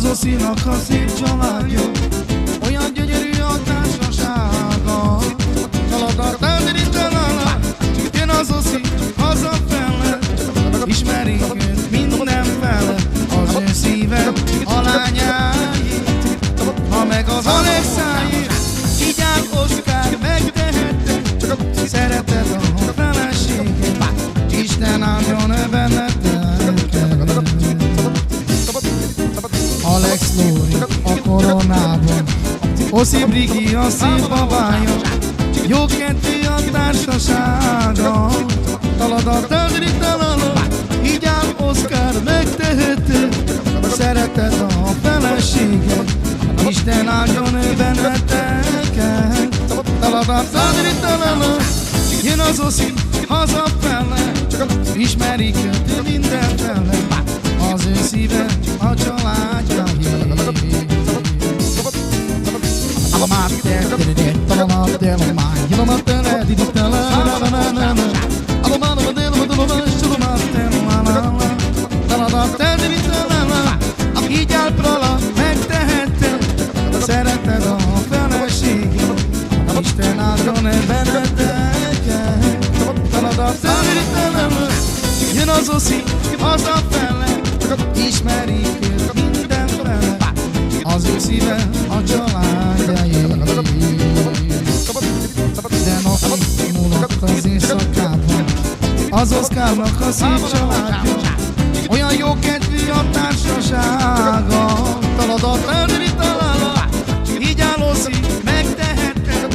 Az Oszinak a szép családja, olyan gyönyörű a társasága. Taladar-tadri-talala, jön az Oszi hazafele, ismerik őt mindenfele, az ő szíve a lányáit, ha meg az Alexáit, így áll Oszkár megtehette, szereted a feleséget, Isten áldjon benneteket. Alex Lóri a koronában, Oszi Brigi a szép babája, jó kettő a társasága. Taladar-tadri-talala, így áll Oszkár megtehette, szereted a feleséget, Isten áldjon benneteket. Taladar-tadri-talala, jön az Oszi hazafele, ismerik őt mindenfele, az ő szíve a családja. Így áll Prala, megtehette, szereted a feleséget, Isten áldjon benneteket. Jön az Oszi hazafele, ismerik őt mindenfele, az ő szíve a családjai. De napig múlott az éjszakában, az Oszkárnak a szép családja, olyan jó kedvű a társasága. Taladar-tadri-talala, így áll Oszi megtehette,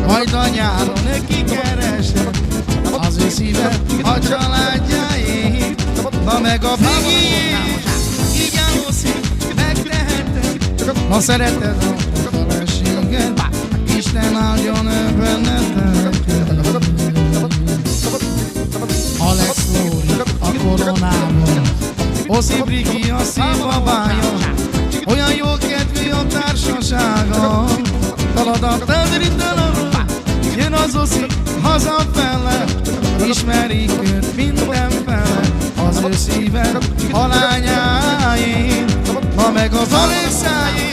majd a nyáron kikeresett, az ő szíve a családjai. Na meg a Brigi, így áll Oszi megtehette, ma szereted a feleséget, Isten áldjon benneteket. Alex Lóri a koronában, Oszi Brigi a szép babája, olyan jó kedvű a társasága. Taladar-tadri-talala, jön az Oszi hazafele, ismerik őt mindenfele, az ő szíve a lányáin, ma meg az Alexáin.